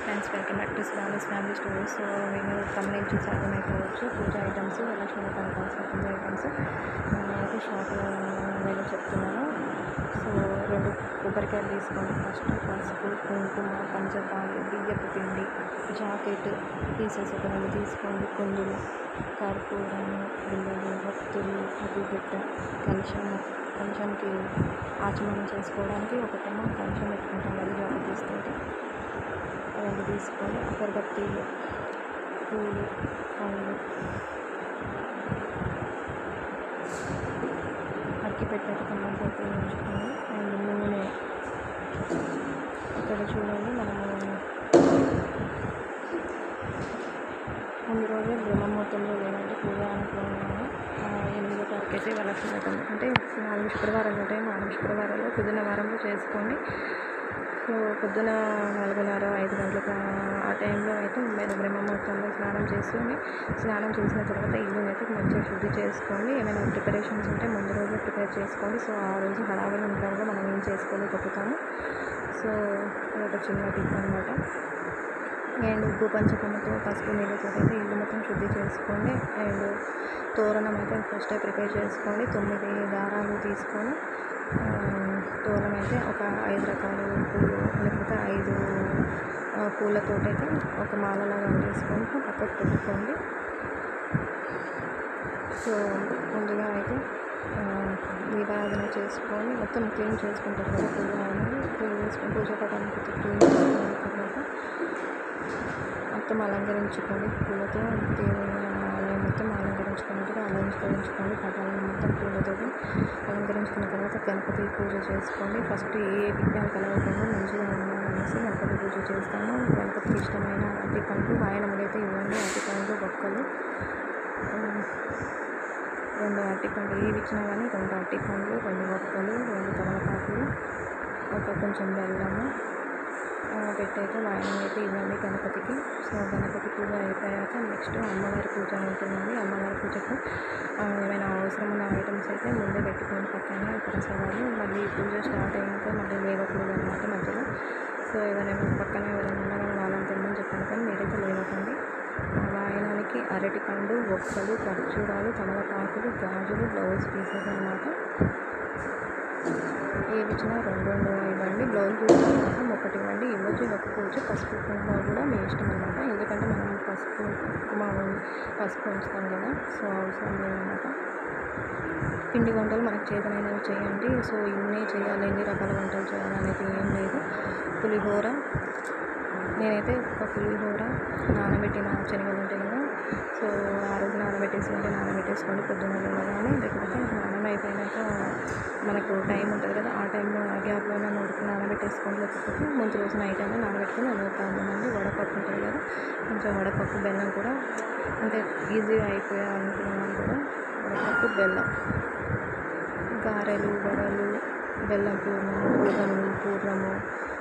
Friends, welcome back to Swami's family stories. So నేను తమిళ చూసి అర్థమైపోవచ్చు పూజ items, Lakshmi వ్రతానికి కావాల్సిన పూజ ఐటమ్స్ అయితే షార్ట్ నేను చెప్తున్నాను. సో 2 కొబ్బరికాయలు తీసుకోండి. ఫస్ట్ పసుపు, కుంకుమ, పంచదార, బియ్యపు పిండి, జాకెట్ పీసెస్ ఒక 2 తీసుకోండి. కుందులు, కర్పూరము, బిళ్ళలు, భక్తులు, అగ్గిపెట్ట, కంచంకి ఆచమనం చేసుకోవడానికి ఒకటేమో కంచం పెట్టుకుంటాం కదా జాకెట్ తీసుకుంటే అవన్నీ తీసుకొని అగరబత్తీలు, పూలు, పండ్లు, అక్కి పెట్టాక కంపల్సరీ ఉంచుకొని అండ్ నూనె. ఇక్కడ చూడండి, మనము ముందు రోజే బ్రహ్మముహూర్తంలో లేదంటే పూజ అనుకున్నాము. 8వ తారీఖు అయితే వరలక్ష్మి వ్రతం అంటే 4 శుక్రవారాలు ఉంటాయి. 4 శుక్రవారాలు పొద్దున్న వారంలో చేసుకోండి. సో పొద్దున 4:30, 5 గంటలకు ఆ టైంలో అయితే బ్రహ్మముహూర్తంలో స్నానం చేసిన తర్వాత ఇల్లుని అయితే మంచిగా శుద్ధి చేసుకోండి. ఏమైనా ప్రిపరేషన్స్ ఉంటే ముందు రోజు ప్రిపేర్ చేసుకోండి. సో ఆ రోజు హడావిడి ఉంటాము, మనం ఏం చేసుకోలేకపోతాము. సో ఒక చిన్న టిప్ అనమాట. అండ్ ఉప్పు పంచకమ్మతో పసుపు నీళ్ళతో అయితే ఇల్లు మొత్తం శుద్ధి చేసుకోండి. అండ్ తోరణం అయితే ఫస్ట్ ప్రిపేర్ చేసుకోండి. 9 దారాలు తీసుకొని తోరణం అయితే ఒక 5 రకాల పూలు లేకపోతే 5 పూలతోటైతే ఒక మాలలాగా వేసుకొని పక్కకు పెట్టుకోండి. సో ముందుగా అయితే దీపారాధన చేసుకొని మొత్తం క్లీన్ చేసుకుంటారు కదా, పూజ అనేది క్లీన్ చేసుకొని పూజ పటానికి క్లీన్ చేసుకున్న తర్వాత మొత్తం అలంకరించుకోండి. పూలతో దేవుని ఆలయం మొత్తం అలంకరించుకోండి. పటాలను మొత్తం పూలతో అలంకరించుకున్న తర్వాత గణపతి పూజ చేసుకోండి. ఫస్ట్ ఏ విఘ్నాలు కలగకుండా మంచిగా ఉండాలనేసి గణపతి పూజ చేస్తాము. గణపతికి ఇష్టమైన అరటి పండ్లు వాయనములు అయితే ఇవ్వండి. అరటి పండ్లు, బొక్కలు, 2 అరటి పండ్లు ఏవి ఇచ్చినా కానీ 2 అరటి పండ్లు, 2 బొక్కలు, 2 తమలపాకులు, కొంచెం బెల్లము పెట్టయితే వాయనం అయితే ఇవ్వండి గణపతికి. సో గణపతి పూజ అయిపోయాక నెక్స్ట్ అమ్మవారి పూజ ఉంటుందండి. అమ్మవారి పూజకు ఏమైనా అవసరం ఉన్న ఐటమ్స్ అయితే ముందే పెట్టుకొని పక్కనే ప్రసాదాలు. మళ్ళీ పూజ స్టార్ట్ అయ్యాక మళ్ళీ లేవకూడదు అనమాట మధ్యలో. సో ఎవరైనా పక్కనే ఎవరైనా వాళ్ళని తినమని చెప్పాను, కానీ మీరైతే లేవకండి. వాయనానికి అరటి పండు, బొక్కలు, ఖర్జూరాలు, తమలపాకులు, గాజులు, బ్లౌజ్ పీసెస్ అన్నమాట. ఏవి ఇచ్చినా 2 ఇవ్వండి. బ్లౌజ్ పీస్ మాత్రం 1 ఇవ్వండి. ఇవ్వకపోవచ్చు. పసుపు కుంకుమ కూడా మీ ఇష్టం అనమాట. ఎందుకంటే మనం పసుపు ఉంచుతాం కదా, సో అవసరం లేదన్నమాట. పిండి వంటలు మనకు చేతనైనవి చేయండి. సో ఇన్నే చేయాలి, ఎన్ని రకాల వంటలు చేయాలనేది ఏం లేదు. పులిహోర, నేనైతే ఒక పులిహోర నానబెట్టిన శనగలు ఉంటాయి కదా, సో ఆ రోజు నానబెట్టేసుకోండి పొద్దున్న కానీ, లేకపోతే స్నానం అయిపోయినాక మనకు టైం ఉంటుంది కదా, ఆ టైంలో ఆ గ్యాప్లోనే నానబెట్టేసుకోండి. లేకపోతే ముందు రోజు నైట్ అయినా నానబెట్టుకొని అనుకుంటామండి. వడపప్పు ఉంటుంది కదా, కొంచెం వడపప్పు, బెల్లం కూడా అంటే ఈజీగా అయిపోయాలనుకున్నాను కూడా వడపప్పు, బెల్లం, గారెలు, వడలు, బెల్లం పూర్ణము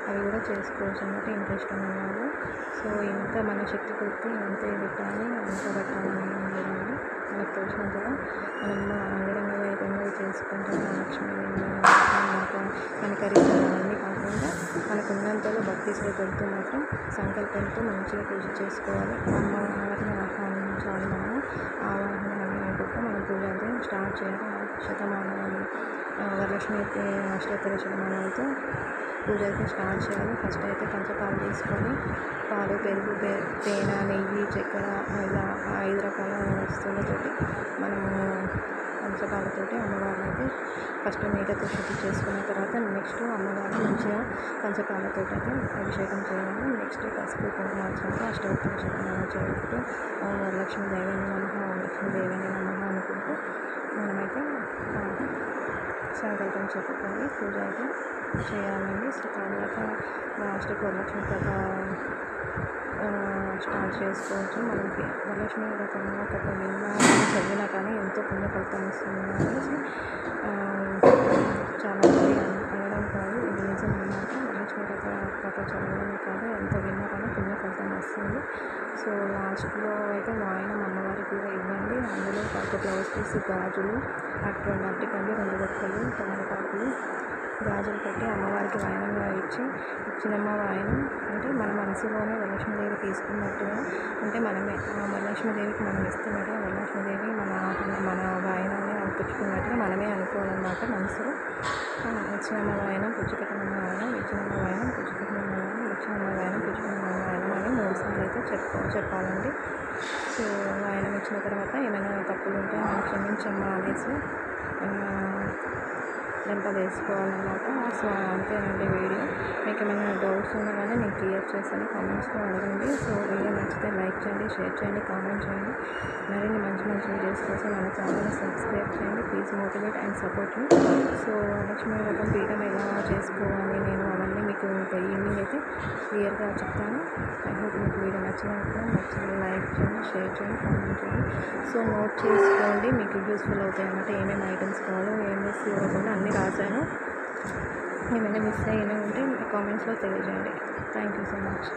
అవి కూడా చేసుకోవచ్చు అన్నమాట ఇంట్రెస్ట్ ఉన్నవాళ్ళు. సో ఇంత మన శక్తి కొద్ది అంతే పెట్టాలి, అంత పెట్టాలని లేదండి. మనకు తెలిసినంతగా మనం అంగరంగ వైభవంగా చేసుకుంటాం. లక్ష్మీదేవి కనకరించడం అన్నీ కాకుండా మనకు ఉన్నంతలో భక్తి శ్రద్ధలతో మాత్రం సంకల్పంతో మంచిగా పూజ చేసుకోవాలి. అమ్మవారిని ఆహ్వానించాలి. మనము ఆవాహన అనుకుంటూ మనం పూజ అయితే స్టార్ట్ చేయాలి. శతమానాలు వరలక్ష్మి అష్టోత్తర శతమానాలతో పూజ అయితే స్టార్ట్ చేయాలి. ఫస్ట్ అయితే పంచపాలు తీసుకొని పాలు, పెరుగు, తేనె, నెయ్యి, చక్కెర ఇలా 5 రకాల వస్తువులతోటి మనము పంచపాలతోటి అమ్మవారిని అయితే ఫస్ట్ నీళ్ళతో శుద్ధి చేసుకున్న తర్వాత నెక్స్ట్ అమ్మవారిని మంచిగా పంచపాలతో అయితే అభిషేకం చేయాలి. నెక్స్ట్ పసుపు కుంకుమార్చనతో అష్టోత్తర శతమానం చేస్తూ లక్ష్మీదేవిని నమః, లక్ష్మీదేవిని నమః అనుకుంటూ మనమైతే సంకల్పం చెప్పుకొని పూజ అయితే చేయాలండి. సో తర్వాత లాస్ట్కి వరలక్ష్మి కథ స్టార్ట్ చేసుకోవచ్చు. మనకి వరలక్ష్మి వ్రతం కథ చదివినా కానీ ఎంతో పుణ్య ఫలితం వస్తుంది అనేసి చాలామంది అనడం కాదు, ఇది నిజం అన్నమాట. వరలక్ష్మి కథ చదవడమే కాదు, ఎంత విన్నా కానీ పుణ్య ఫలితం వస్తుంది. సో లాస్ట్లో అయితే వాయనం అమ్మవారికి కూడా ఇవ్వండి. అందులో ఒక బ్లౌజ్ పీస్, గాజులు, 2 అరటిపండ్లు, 2 బొక్కలు, తమలపాకులు, గాజులు పెట్టి అమ్మవారికి వాయనంగా ఇచ్చినమ్మ వాయనం అంటే మన మనసులోనే వరలక్ష్మీదేవి తీసుకున్నట్టుగా అంటే మనమే వరలక్ష్మీదేవికి మనం ఇస్తున్నట్టు వరలక్ష్మీదేవి మన వాయనాన్ని పుచ్చుకున్నట్టుగా మనమే అనుకోవాలన్నమాట మనసులో. ఇచ్చినమ్మ వాయనం పుచ్చుకట్టనమ్మ వాయనం, ఇచ్చినమ్మ వాయనం పుచ్చుకట్టనమ్మ వాయనం, ఇచ్చినమ్మ వాయనం పుచ్చుకట్టనమ్మ వాయనం అని 3 సార్లు అయితే చెప్పాలండి. సో వాయనం ఇచ్చిన తర్వాత ఏమైనా తప్పులు ఉంటే నన్ను క్షమించమ్మా అనేసి లెంప వేసుకోవాలన్నమాట. సో అంతేనండి వీడియో. మీకు ఏమైనా డౌట్స్ ఉన్నా కానీ నేను క్లియర్ చేస్తాను, కామెంట్స్లో అడగండి. సో వీడియో నచ్చితే లైక్ చేయండి, షేర్ చేయండి, కామెంట్ చేయండి. మరిన్ని మంచి మంచి వీడియోస్ కోసం మన ఛానల్ని సబ్స్క్రైబ్ చేయండి. Please motivate and support me. So Lakshmi వ్రతం పీఠం ఎలా చేసుకోవాలి నేను అవన్నీ మీకు ఈవినింగ్ అయితే క్లియర్గా చెప్తాను. ఐ హోప్ మీకు వీడియో నచ్చితే లైక్ చేయండి, షేర్ చేయండి, కామెంట్ చేయండి. సో నోట్ చేసుకోండి, మీకు యూస్ఫుల్ అవుతాయి అన్నమాట. ఏమేమి ఐటమ్స్ కావాలో ఏం మిస్ అవ్వకుండా అన్నీ రాశాను. ఏమైనా మిస్ అయినా ఉంటే కామెంట్స్లో తెలియజేయండి. Thank you so much.